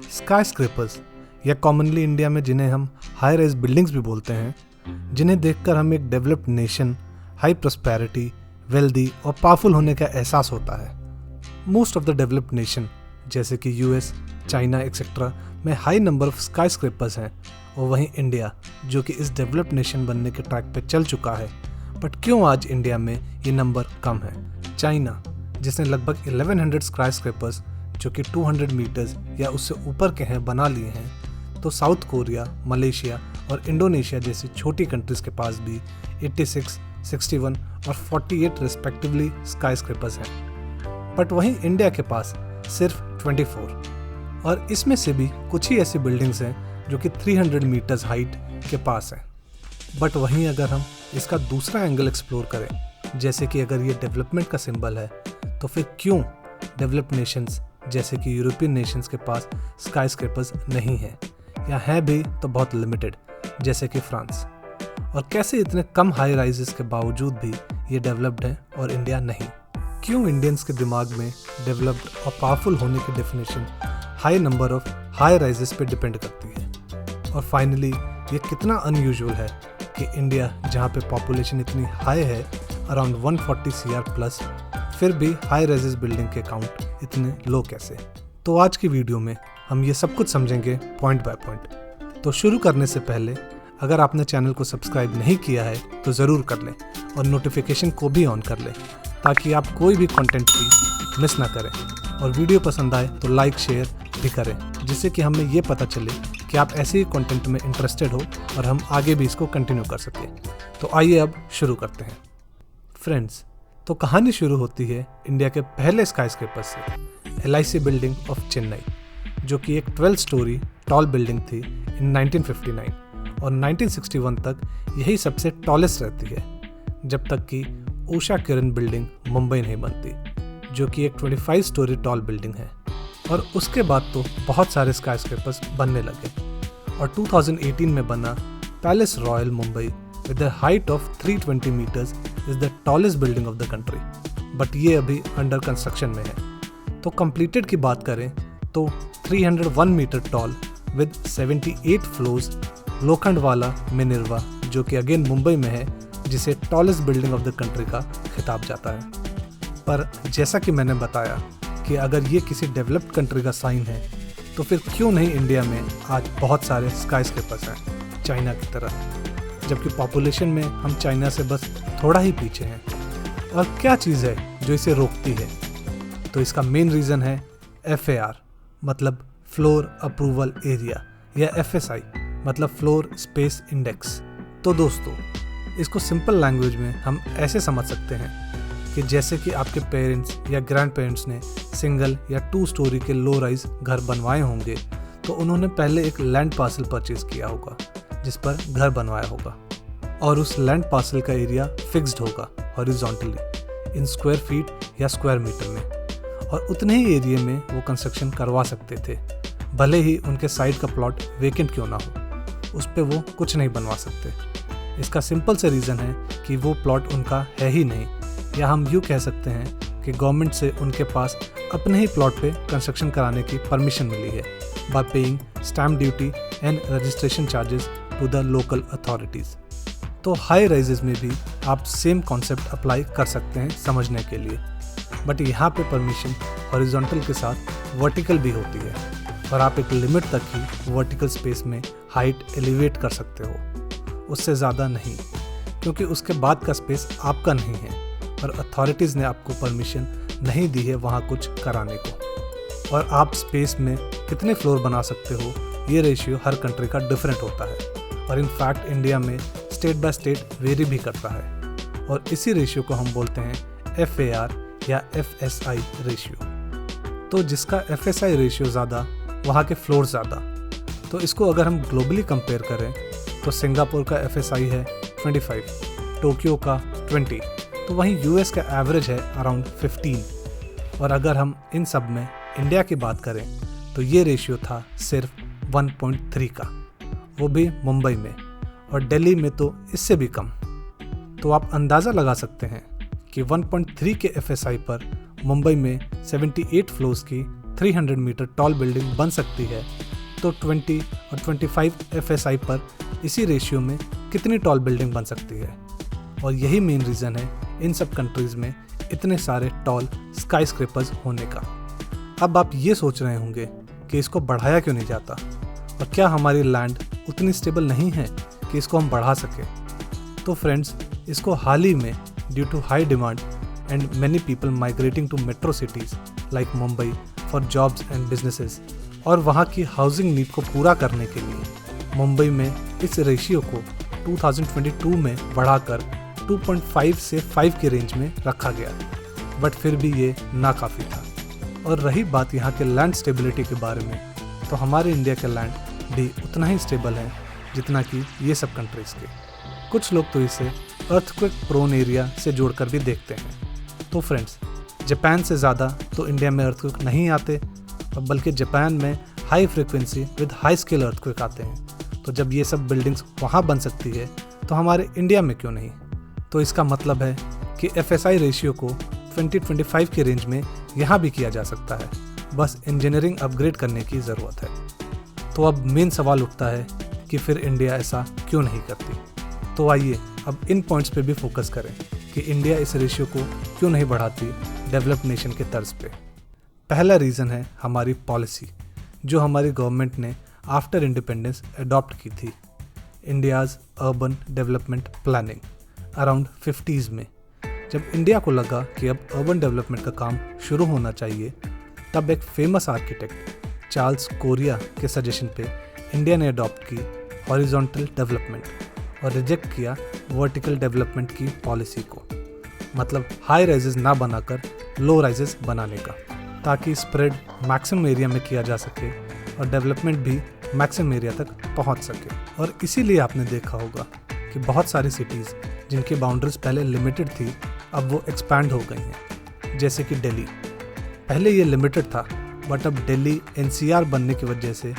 Sky scrapers या commonly India में जिन्हें हम हाई राइज बिल्डिंग्स भी बोलते हैं, जिन्हें देखकर हमें एक developed nation, high prosperity, wealthy और पावरफुल होने का एहसास होता है। Most of the developed nation जैसे कि यूएस, चाइना एक्सेट्रा में high number of sky scrapers हैं, और वहीं इंडिया जो कि इस डेवलप्ड नेशन बनने के ट्रैक पे चल चुका है, बट क्यों आज इंडिया में ये नंबर कम है? चाइना जिसने लगभग 1100 स्काई स्क्रेपर्स जो कि 200 मीटर्स या उससे ऊपर के हैं बना लिए हैं, तो साउथ कोरिया, मलेशिया और इंडोनेशिया जैसी छोटी कंट्रीज के पास भी 86, 61 और 48 रिस्पेक्टिवली स्काई स्क्रेपर्स हैं। बट वहीं इंडिया के पास सिर्फ 24, और इसमें से भी कुछ ही ऐसी बिल्डिंग्स हैं जो कि 300 मीटर्स हाइट के पास हैं। बट वहीं अगर हम इसका दूसरा एंगल एक्सप्लोर करें, जैसे कि अगर ये डेवलपमेंट का सिंबल है, तो फिर क्यों डेवलप्ड नेशंस जैसे कि यूरोपियन नेशंस के पास स्काई स्क्रेपर्स नहीं हैं, या हैं भी तो बहुत लिमिटेड, जैसे कि फ्रांस? और कैसे इतने कम हाई राइजेस के बावजूद भी ये डेवलप्ड हैं और इंडिया नहीं? क्यों इंडियंस के दिमाग में डेवलप्ड और पावरफुल होने की definition high number of high rises पे डिपेंड करती है? और फाइनली ये कितना अनयूजुअल है कि इंडिया जहाँ पे पॉपुलेशन इतनी हाई है, अराउंड 140 CR प्लस, फिर भी हाई राइजेस बिल्डिंग के काउंट इतने लो कैसे? तो आज की वीडियो में हम ये सब कुछ समझेंगे पॉइंट बाय पॉइंट। तो शुरू करने से पहले अगर आपने चैनल को सब्सक्राइब नहीं किया है तो ज़रूर कर लें, और नोटिफिकेशन को भी ऑन कर लें ताकि आप कोई भी कंटेंट की मिस ना करें। और वीडियो पसंद आए तो लाइक शेयर भी करें, जिससे कि हमें ये पता चले कि आप ऐसे ही कंटेंट में इंटरेस्टेड हो और हम आगे भी इसको कंटिन्यू कर सकें। तो आइए अब शुरू करते हैं। फ्रेंड्स, तो कहानी शुरू होती है इंडिया के पहले स्काई स्क्रेपर से, LIC बिल्डिंग ऑफ चेन्नई, जो कि एक 12 स्टोरी टॉल बिल्डिंग थी इन 1959, और 1961 तक यही सबसे टॉलेस्ट रहती है, जब तक कि उषा किरण बिल्डिंग मुंबई नहीं बनती, जो कि एक 25 स्टोरी टॉल बिल्डिंग है। और उसके बाद तो बहुत सारे स्काई स्क्रेपर्स बनने लगे, और 2018 में बना Palais Royale Mumbai with the height of 320 meters is the tallest building of the country, but ये अभी अंडर कंस्ट्रक्शन में है। तो कंप्लीटेड की बात करें तो 301 meter tall with 78 floors Lokhandwala Minerva, जो कि अगेन मुंबई में है, जिसे tallest building of the country का खिताब जाता है। पर जैसा कि मैंने बताया कि अगर ये किसी डेवलप्ड कंट्री का साइन है, तो फिर क्यों नहीं इंडिया में आज बहुत सारे स्काई स्क्रेपर्स हैं चाइना की तरह, जबकि पॉपुलेशन में हम चाइना से बस थोड़ा ही पीछे हैं? और क्या चीज़ है जो इसे रोकती है? तो इसका मेन रीज़न है FAR, मतलब फ्लोर अप्रूवल एरिया, या FSI मतलब फ्लोर स्पेस इंडेक्स। तो दोस्तों, इसको सिंपल लैंग्वेज में हम ऐसे समझ सकते हैं कि जैसे कि आपके पेरेंट्स या ग्रैंड पेरेंट्स ने सिंगल या 2 स्टोरी के लो राइज घर बनवाए होंगे, तो उन्होंने पहले एक लैंड पार्सल परचेज किया होगा जिस पर घर बनवाया होगा, और उस लैंड पार्सल का एरिया फिक्स्ड होगा हॉरिजॉन्टली इन स्क्वायर फीट या स्क्वायर मीटर में, और उतने ही एरिया में वो कंस्ट्रक्शन करवा सकते थे, भले ही उनके साइड का प्लॉट वेकेंट क्यों ना हो, उस पर वो कुछ नहीं बनवा सकते। इसका सिंपल से रीज़न है कि वो प्लॉट उनका है ही नहीं, या हम यूँ कह सकते हैं कि गवर्नमेंट से उनके पास अपने ही प्लॉट पे कंस्ट्रक्शन कराने की परमिशन मिली है, by paying stamp duty and registration charges to the local authorities. तो हाई राइजेस में भी आप सेम कॉन्सेप्ट अप्लाई कर सकते हैं समझने के लिए, बट यहाँ पे परमिशन हॉरिजॉन्टल के साथ वर्टिकल भी होती है, और आप एक लिमिट तक ही वर्टिकल स्पेस में हाइट एलिवेट कर सकते हो, उससे ज़्यादा नहीं, क्योंकि उसके बाद का स्पेस आपका नहीं है, और अथॉरिटीज़ ने आपको परमिशन नहीं दी है वहाँ कुछ कराने को। और आप स्पेस में कितने फ्लोर बना सकते हो, ये रेशियो हर कंट्री का डिफरेंट होता है, और इनफैक्ट इंडिया में स्टेट बाय स्टेट वेरी भी करता है, और इसी रेशियो को हम बोलते हैं FAR या FSI रेशियो। तो जिसका FSI रेशियो ज़्यादा, वहाँ के फ्लोर ज़्यादा। तो इसको अगर हम ग्लोबली कंपेयर करें तो सिंगापुर का FSI है 25, टोक्यो का 20, तो वहीं US का एवरेज है अराउंड 15। और अगर हम इन सब में इंडिया की बात करें तो ये रेशियो था सिर्फ 1.3 का, वो भी मुंबई में, और दिल्ली में तो इससे भी कम। तो आप अंदाज़ा लगा सकते हैं कि 1.3 के FSI पर मुंबई में 78 फ्लोर्स की 300 मीटर टॉल बिल्डिंग बन सकती है, तो 20 और 25 FSI पर इसी रेशियो में कितनी टॉल बिल्डिंग बन सकती है। और यही मेन रीज़न है इन सब कंट्रीज़ में इतने सारे टॉल स्काई स्क्रेपर्स होने का। अब आप ये सोच रहे होंगे कि इसको बढ़ाया क्यों नहीं जाता, और क्या हमारी लैंड उतनी स्टेबल नहीं है कि इसको हम बढ़ा सकें। तो फ्रेंड्स, इसको हाल ही में due to high demand and many people migrating to metro cities like Mumbai for jobs and businesses, और वहाँ की हाउसिंग नीड को पूरा करने के लिए मुंबई में इस रेशियो को 2022 में बढ़ाकर 2.5 से 5 के रेंज में रखा गया, बट फिर भी ये नाकाफ़ी था। और रही बात यहाँ के लैंड स्टेबिलिटी के बारे में, तो हमारे इंडिया के लैंड भी उतना ही स्टेबल है जितना कि ये सब कंट्रीज़ के। कुछ लोग तो इसे अर्थक्वेक प्रोन एरिया से जोड़कर भी देखते हैं। तो फ्रेंड्स, जापान से ज़्यादा तो इंडिया में अर्थक्वेक नहीं आते, और बल्कि जापान में high frequency with high scale earthquake आते हैं। तो जब ये सब बिल्डिंग्स वहाँ बन सकती है, तो हमारे इंडिया में क्यों नहीं। तो इसका मतलब है कि FSI रेशियो को 2025 के रेंज में यहाँ भी किया जा सकता है, बस इंजीनियरिंग अपग्रेड करने की ज़रूरत है। तो अब मेन सवाल उठता है कि फिर इंडिया ऐसा क्यों नहीं करती। तो आइए अब इन पॉइंट्स पे भी फोकस करें कि इंडिया इस रेशियो को क्यों नहीं बढ़ाती डेवलप्ड नेशन के तर्ज पे। पहला रीज़न है हमारी पॉलिसी, जो हमारी गवर्नमेंट ने आफ्टर इंडिपेंडेंस अडॉप्ट की थी, India's urban development planning around 50s में। जब इंडिया को लगा कि अब अर्बन डेवलपमेंट का काम शुरू होना चाहिए, तब एक फेमस आर्किटेक्ट चार्ल्स कोरिया के सजेशन पे इंडिया ने अडॉप्ट की हॉरिजॉन्टल डेवलपमेंट और रिजेक्ट किया वर्टिकल डेवलपमेंट की पॉलिसी को, मतलब हाई राइजेस ना बनाकर लो राइजेस बनाने का, ताकि स्प्रेड मैक्सिमम एरिया में किया जा सके और डेवलपमेंट भी मैक्सिमम एरिया तक पहुंच सके। और इसीलिए आपने देखा होगा कि बहुत सारी सिटीज़ जिनकी बाउंड्रीज पहले लिमिटेड थी, अब वो एक्सपैंड हो गई हैं। जैसे कि दिल्ली, पहले ये लिमिटेड था, बट अब दिल्ली NCR बनने की वजह से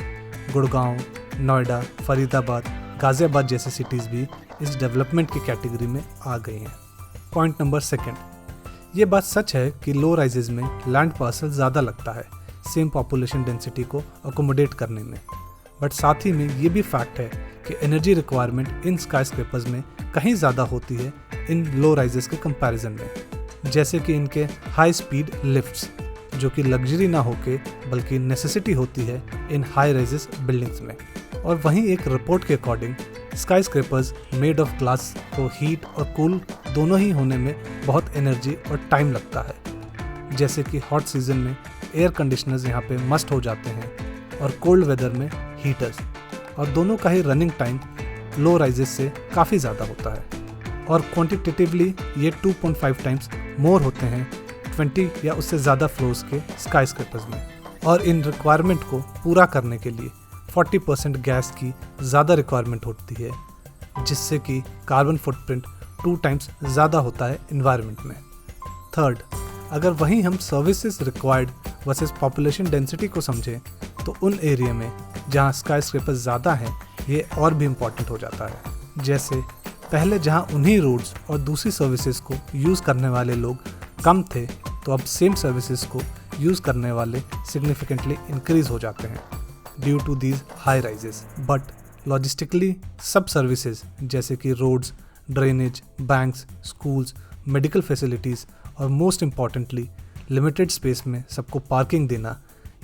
गुड़गांव, नोएडा, फरीदाबाद, गाज़ियाबाद जैसे सिटीज़ भी इस डेवलपमेंट की कैटेगरी में आ गई हैं। पॉइंट नंबर 2, ये बात सच है कि लो राइजेज में लैंड पार्सल ज़्यादा लगता है सेम पॉपुलेशन डेंसिटी को अकोमोडेट करने में, बट साथ ही में ये भी फैक्ट है कि energy requirement in sky scrapers में कहीं ज़्यादा होती है इन लो राइजेस के कंपैरिजन में। जैसे कि इनके हाई स्पीड लिफ्ट्स, जो कि लग्जरी ना होके बल्कि नेसेसिटी होती है इन हाई राइजेस बिल्डिंग्स में। और वहीं एक रिपोर्ट के according sky scrapers made of glass को हीट और कूल दोनों ही होने में बहुत एनर्जी और टाइम लगता है। जैसे कि हॉट सीजन में एयर कंडीशनर्स यहाँ पे मस्ट हो जाते हैं और कोल्ड वेदर में हीटर्स, और दोनों का ही रनिंग टाइम लो राइजेस से काफ़ी ज़्यादा होता है। और क्वांटिटेटिवली ये 2.5 टाइम्स मोर होते हैं 20 या उससे ज़्यादा फ्लोर्स के स्काई स्क्रेपर्स में। और इन रिक्वायरमेंट को पूरा करने के लिए 40% गैस की ज़्यादा रिक्वायरमेंट होती है, जिससे कि कार्बन फुटप्रिंट 2 टाइम्स ज़्यादा होता है इन्वायरमेंट में। थर्ड, अगर वहीं हम services required versus population density को समझें, तो उन एरिया में जहाँ स्काई स्क्रेपर्स ज़्यादा हैं, ये और भी इम्पॉर्टेंट हो जाता है। जैसे पहले जहाँ उन्हीं रोड्स और दूसरी सर्विसेज को यूज़ करने वाले लोग कम थे, तो अब सेम सर्विसेज को यूज़ करने वाले सिग्निफिकेंटली इंक्रीज हो जाते हैं due to these high rises. But logistically सब सर्विसेज जैसे कि roads, drainage, banks, schools, medical facilities और मोस्ट इम्पॉर्टेंटली लिमिटेड स्पेस में सबको पार्किंग देना,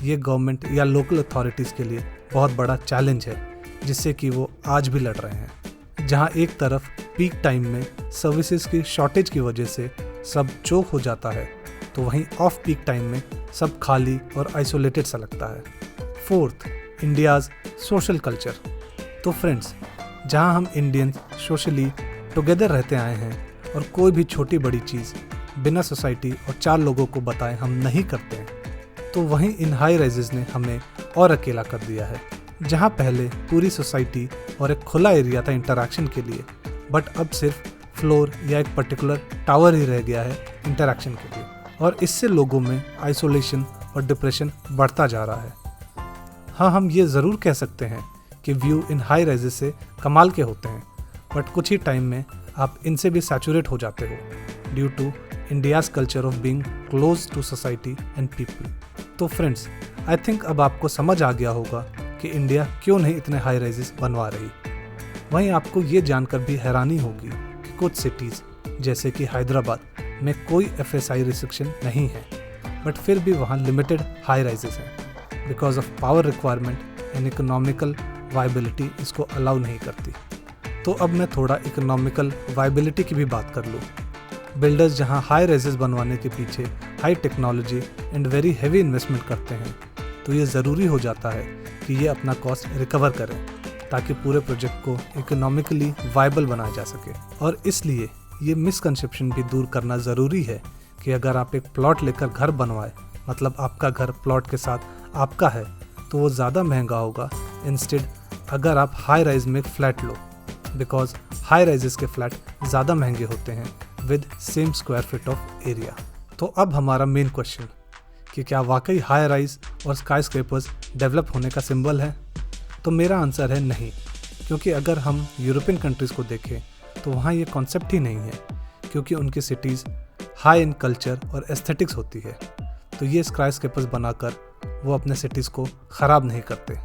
ये गवर्नमेंट या लोकल अथॉरिटीज़ के लिए बहुत बड़ा चैलेंज है, जिससे कि वो आज भी लड़ रहे हैं। जहाँ एक तरफ पीक टाइम में सर्विसेज की शॉर्टेज की वजह से सब चोक हो जाता है, तो वहीं ऑफ पीक टाइम में सब खाली और आइसोलेटेड सा लगता है। Fourth, India's social culture. तो फ्रेंड्स, जहाँ हम इंडियंस सोशली टुगेदर रहते आए हैं और कोई भी छोटी बड़ी चीज़ बिना सोसाइटी और 4 लोगों को बताए हम नहीं करते हैं, तो वहीं इन हाई राइजेस ने हमें और अकेला कर दिया है। जहाँ पहले पूरी सोसाइटी और एक खुला एरिया था इंटरैक्शन के लिए, बट अब सिर्फ फ्लोर या एक पर्टिकुलर टावर ही रह गया है इंटरैक्शन के लिए, और इससे लोगों में आइसोलेशन और डिप्रेशन बढ़ता जा रहा है। हाँ, हम ये ज़रूर कह सकते हैं कि व्यू इन हाई राइजेस से कमाल के होते हैं, बट कुछ ही टाइम में आप इनसे भी सैचुरेट हो जाते हो due to India's culture of being close to society and people. तो फ्रेंड्स, आई थिंक अब आपको समझ आ गया होगा कि इंडिया क्यों नहीं इतने हाई राइजेस बनवा रही। वहीं आपको ये जानकर भी हैरानी होगी कि कुछ सिटीज़ जैसे कि हैदराबाद में कोई FSI रिस्ट्रिक्शन नहीं है, बट फिर भी वहाँ लिमिटेड हाई राइजेस हैं because of power requirement and economical viability इसको अलाउ नहीं करती। तो अब मैं थोड़ा इकोनॉमिकल वायबिलिटी की भी बात कर लूँ। बिल्डर्स जहाँ हाई राइजेस बनवाने के पीछे high technology and very heavy investment करते हैं, तो ये ज़रूरी हो जाता है कि ये अपना कॉस्ट रिकवर करें ताकि पूरे प्रोजेक्ट को इकोनॉमिकली वायबल बनाया जा सके। और इसलिए ये मिसकंसेप्शन भी दूर करना ज़रूरी है कि अगर आप एक प्लॉट लेकर घर बनवाए, मतलब आपका घर प्लॉट के साथ आपका है, तो वो ज़्यादा महंगा होगा इंस्टेड अगर आप हाई राइज में एक flat low, because high rises के फ्लैट ज़्यादा महंगे होते हैं with same square feet of area. तो अब हमारा मेन क्वेश्चन कि क्या वाकई हाई राइज और स्काई स्क्रेपर्स डेवलप होने का सिंबल है? तो मेरा आंसर है नहीं, क्योंकि अगर हम यूरोपियन कंट्रीज़ को देखें तो वहाँ ये कॉन्सेप्ट ही नहीं है, क्योंकि उनकी सिटीज़ हाई इन कल्चर और एस्थेटिक्स होती है, तो ये स्काई स्क्रेपर्स बनाकर वो अपने सिटीज़ को ख़राब नहीं करते।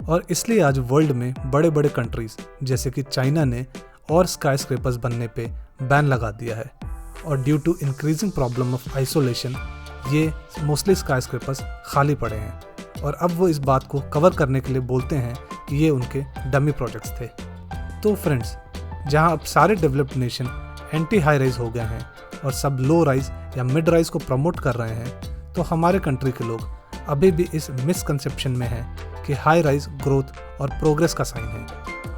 और इसलिए आज वर्ल्ड में बड़े बड़े कंट्रीज़ जैसे कि चाइना ने और स्काई स्क्रेपर्स बनने पे बैन लगा दिया है, और due to increasing problem of isolation ये मोस्टली स्काई स्क्रेपर्स खाली पड़े हैं, और अब वो इस बात को कवर करने के लिए बोलते हैं कि ये उनके डमी प्रोजेक्ट्स थे। तो फ्रेंड्स, जहां अब सारे developed nation anti high rise हो गए हैं और सब लो राइज या मिड राइज को प्रमोट कर रहे हैं, तो हमारे कंट्री के लोग अभी भी इस मिसकंसेप्शन में हैं कि हाई राइज ग्रोथ और प्रोग्रेस का साइन है।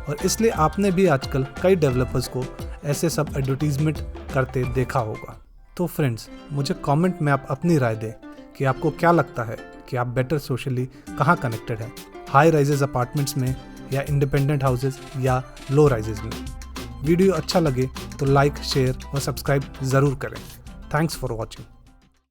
और इसलिए आपने भी आजकल कई डेवलपर्स को ऐसे सब एडवर्टीजमेंट करते देखा होगा। तो फ्रेंड्स, मुझे कमेंट में आप अपनी राय दें कि आपको क्या लगता है कि आप बेटर सोशली कहाँ कनेक्टेड हैं, हाई राइजेस अपार्टमेंट्स में या इंडिपेंडेंट हाउसेज या लो राइजेस में। वीडियो अच्छा लगे तो लाइक, शेयर और सब्सक्राइब ज़रूर करें। Thanks for watching.